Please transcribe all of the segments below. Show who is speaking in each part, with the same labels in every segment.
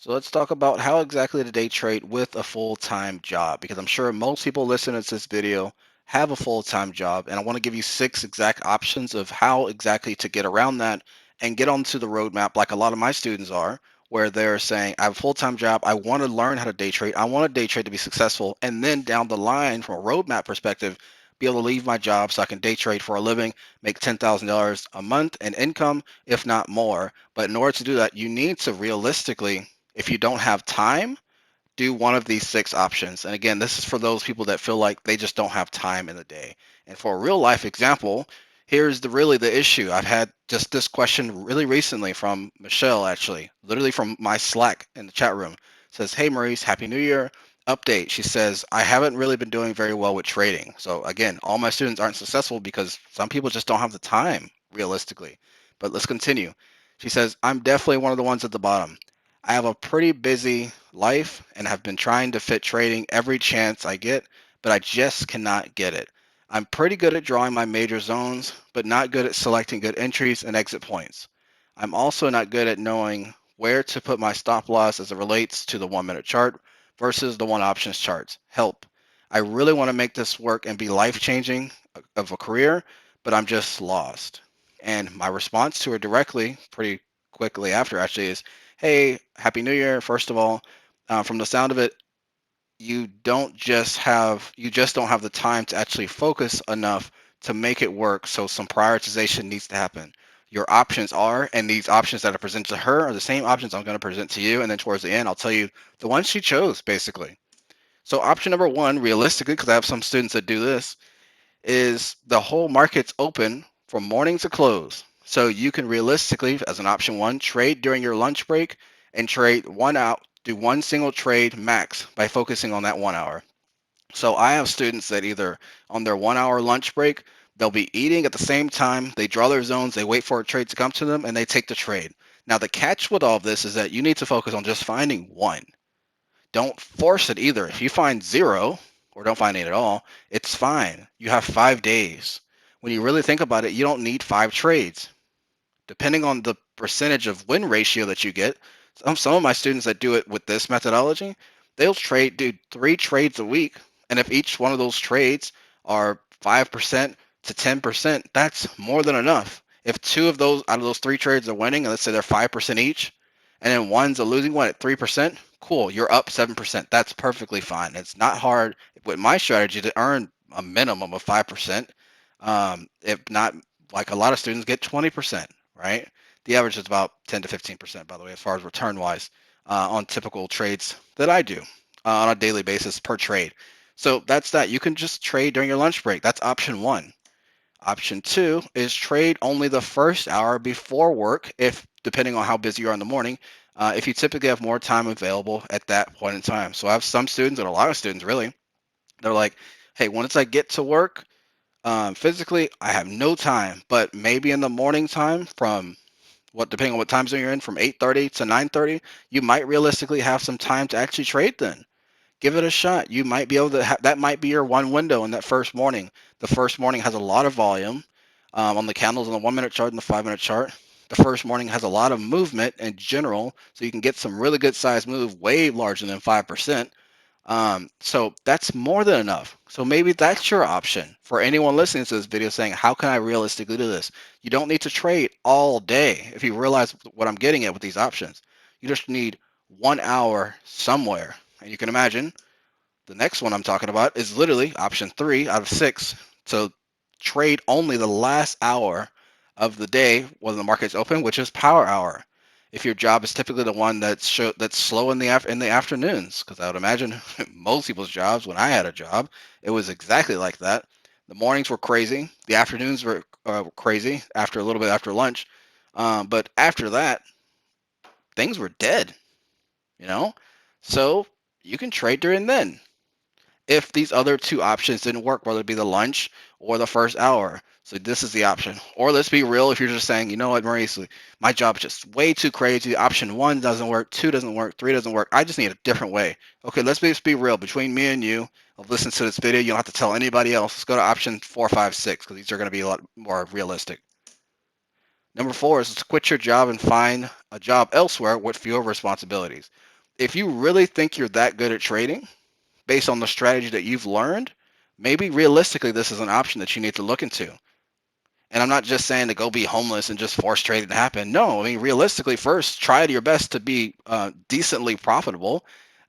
Speaker 1: So let's talk about how exactly to day trade with a full-time job, because I'm sure most people listening to this video have a full-time job, and I want to give you six exact options of how exactly to get around that and get onto the roadmap like a lot of my students are, where they're saying, I have a full-time job, I want to learn how to day trade, I want to day trade to be successful, and then down the line from a roadmap perspective, be able to leave my job so I can day trade for a living, make $10,000 a month in income, if not more. But in order to do that, you need to realistically, if you don't have time, do one of these six options. And again, this is for those people that feel like they just don't have time in the day. And for a real life example, here's really the issue. I've had just this question really recently from Michelle, actually, literally from my Slack in the chat room. It says, "Hey Maurice, Happy New Year. Update." She says, "I haven't really been doing very well with trading." So again, all my students aren't successful because some people just don't have the time, realistically. But let's continue. She says, "I'm definitely one of the ones at the bottom. I have a pretty busy life and have been trying to fit trading every chance I get, but I just cannot get it. I'm pretty good at drawing my major zones, but not good at selecting good entries and exit points. I'm also not good at knowing where to put my stop loss as it relates to the 1 minute chart versus the one options charts. Help. I really want to make this work and be life changing of a career, but I'm just lost." And my response to her directly, pretty quickly after actually, is, "Hey, Happy New Year, first of all. From the sound of it, you just don't have the time to actually focus enough to make it work. So some prioritization needs to happen. Your options are, and these options that are presented to her are the same options I'm going to present to you. And then towards the end, I'll tell you the ones she chose, basically. So option number one, realistically, because I have some students that do this, is the whole market's open from morning to close. So you can realistically, as an option one, trade during your lunch break and trade one out, do one single trade max by focusing on that 1 hour. So I have students that either on their 1 hour lunch break, they'll be eating at the same time, they draw their zones, they wait for a trade to come to them, and they take the trade. Now, the catch with all of this is that you need to focus on just finding one. Don't force it either. If you find zero or don't find any at all, it's fine. You have 5 days. When you really think about it, you don't need five trades. Depending on the percentage of win ratio that you get, some of my students that do it with this methodology, they'll do 3 trades a week. And if each one of those trades are 5% to 10%, that's more than enough. If two of those out of those 3 trades are winning, and let's say they're 5% each, and then one's a losing one at 3%, cool, you're up 7%. That's perfectly fine. It's not hard with my strategy to earn a minimum of 5%. If not, like a lot of students get 20%, right? The average is about 10 to 15%, by the way, as far as return wise, on typical trades that I do on a daily basis per trade. So that's that. You can just trade during your lunch break. That's option one. Option two is trade only the first hour before work, if depending on how busy you are in the morning, if you typically have more time available at that point in time. So I have some students, and a lot of students really, they're like, "Hey, once I get to work, physically, I have no time, but maybe in the morning time from depending on what time zone you're in, from 8:30 to 9:30, you might realistically have some time to actually trade then. Give it a shot. You might be able to that might be your one window in that first morning. The first morning has a lot of volume on the candles on the 1 minute chart and the 5 minute chart. The first morning has a lot of movement in general, so you can get some really good size move, way larger than 5%. So that's more than enough. So maybe that's your option for anyone listening to this video saying, how can I realistically do this? You don't need to trade all day. If you realize what I'm getting at with these options, you just need 1 hour somewhere. And you can imagine the next one I'm talking about is literally option three out of six. So trade only the last hour of the day when the market's open, which is power hour. If your job is typically the one that's slow in the afternoons, because I would imagine most people's jobs, when I had a job, it was exactly like that. The mornings were crazy, the afternoons were crazy after a little bit after lunch, but after that, things were dead. You know, so you can trade during then if these other two options didn't work, whether it be the lunch or the first hour. So this is the option. Or let's be real, if you're just saying, you know what, Maurice, my job is just way too crazy. Option one doesn't work, two doesn't work, three doesn't work. I just need a different way. Okay, let's be real. Between me and you, I've listened to this video. You don't have to tell anybody else. Let's go to option four, five, six, because these are going to be a lot more realistic. Number four is to quit your job and find a job elsewhere with fewer responsibilities. If you really think you're that good at trading based on the strategy that you've learned, maybe realistically this is an option that you need to look into. And I'm not just saying to go be homeless and just force trading to happen. No, I mean, realistically, first, try to your best to be decently profitable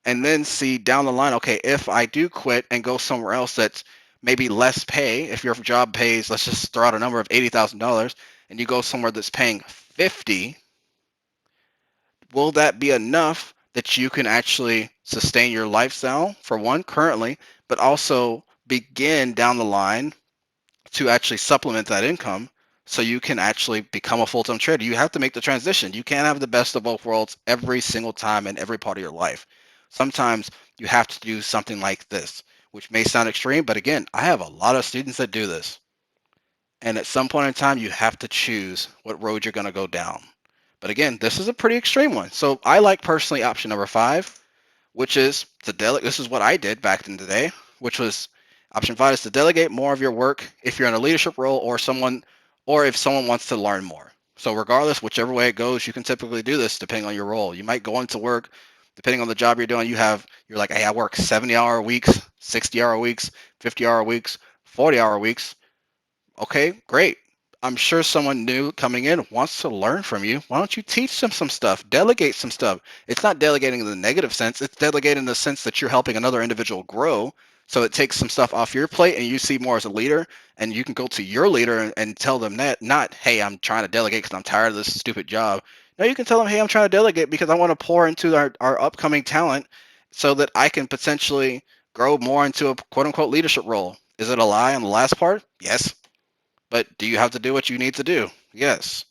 Speaker 1: and then see down the line, okay, if I do quit and go somewhere else that's maybe less pay, if your job pays, let's just throw out a number of $80,000 and you go somewhere that's paying 50, will that be enough that you can actually sustain your lifestyle for one currently, but also begin down the line to actually supplement that income so you can actually become a full-time trader. You have to make the transition. You can't have the best of both worlds every single time in every part of your life. Sometimes you have to do something like this, which may sound extreme, but again, I have a lot of students that do this. And at some point in time, you have to choose what road you're going to go down. But again, this is a pretty extreme one. So I like personally option number 5, which is to delegate. This is what I did back in the day, which was option 5 is to delegate more of your work if you're in a leadership role or if someone wants to learn more. So regardless, whichever way it goes, you can typically do this depending on your role. You might go into work, depending on the job you're doing, you're like, hey, I work 70-hour weeks, 60-hour weeks, 50-hour weeks, 40-hour weeks. Okay, great. I'm sure someone new coming in wants to learn from you. Why don't you teach them some stuff? Delegate some stuff. It's not delegating in the negative sense. It's delegating in the sense that you're helping another individual grow. So it takes some stuff off your plate and you see more as a leader. And you can go to your leader and tell them that, not, hey, I'm trying to delegate because I'm tired of this stupid job. No, you can tell them, hey, I'm trying to delegate because I want to pour into our upcoming talent so that I can potentially grow more into a quote unquote leadership role. Is it a lie on the last part? Yes. But do you have to do what you need to do? Yes.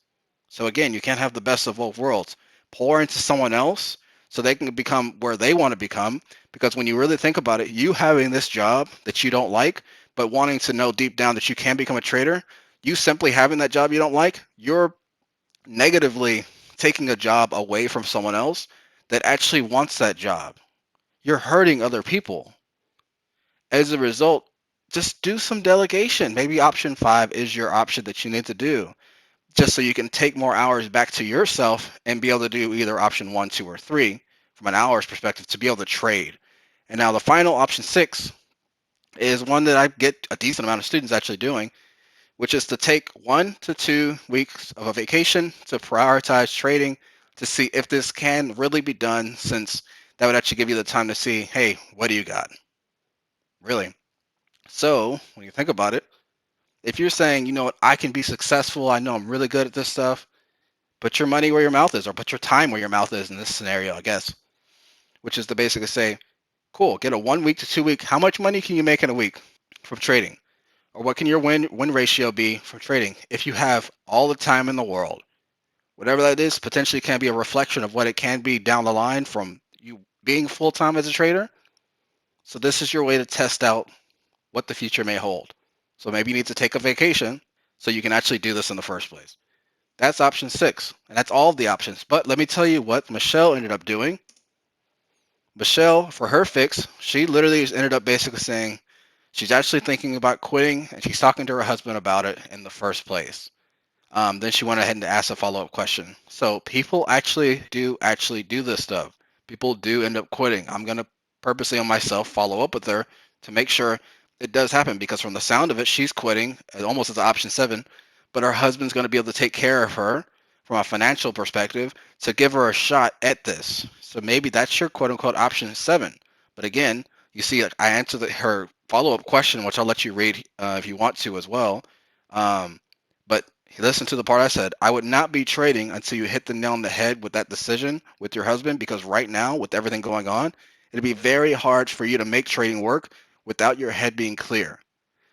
Speaker 1: So again, you can't have the best of both worlds. Pour into someone else so they can become where they want to become. Because when you really think about it, you having this job that you don't like, but wanting to know deep down that you can become a trader, you simply having that job you don't like, you're negatively taking a job away from someone else that actually wants that job. You're hurting other people. As a result, just do some delegation. Maybe option 5 is your option that you need to do, just so you can take more hours back to yourself and be able to do either option 1, 2, or 3 from an hours perspective to be able to trade. And now the final option 6 is one that I get a decent amount of students actually doing, which is to take 1 to 2 weeks of a vacation to prioritize trading to see if this can really be done, since that would actually give you the time to see, hey, what do you got? Really? So when you think about it, if you're saying, you know what, I can be successful, I know I'm really good at this stuff, put your money where your mouth is, or put your time where your mouth is in this scenario, I guess, which is to basically say, cool, get a 1 week to 2 week. How much money can you make in a week from trading? Or what can your win ratio be from trading if you have all the time in the world? Whatever that is, potentially can be a reflection of what it can be down the line from you being full time as a trader. So this is your way to test out what the future may hold. So maybe you need to take a vacation so you can actually do this in the first place. That's option 6, and that's all of the options. But let me tell you what Michelle ended up doing. Michelle, for her fix, she literally just ended up basically saying she's actually thinking about quitting, and she's talking to her husband about it in the first place. Then she went ahead and asked a follow-up question. So people actually do this stuff. People do end up quitting. I'm gonna purposely on myself follow up with her to make sure it does happen, because from the sound of it, she's quitting almost as option 7, but her husband's gonna be able to take care of her from a financial perspective to give her a shot at this. So maybe that's your quote unquote option 7. But again, you see, like, I answered her follow-up question, which I'll let you read if you want to as well. But listen to the part I said. I would not be trading until you hit the nail on the head with that decision with your husband, because right now, with everything going on, it'd be very hard for you to make trading work without your head being clear.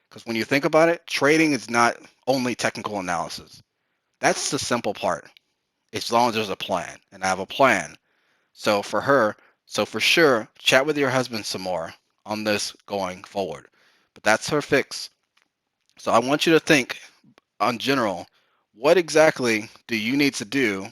Speaker 1: Because when you think about it, trading is not only technical analysis. That's the simple part, as long as there's a plan. And I have a plan. So for her, so for sure, chat with your husband some more on this going forward. But that's her fix. So I want you to think on general, what exactly do you need to do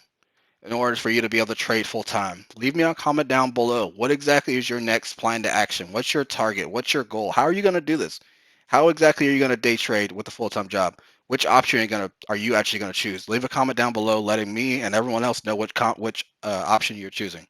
Speaker 1: in order for you to be able to trade full time? Leave me a comment down below. What exactly is your next plan to action? What's your target? What's your goal? How are you going to do this? How exactly are you going to day trade with a full time job? Which option are you actually going to choose? Leave a comment down below, letting me and everyone else know which option you're choosing.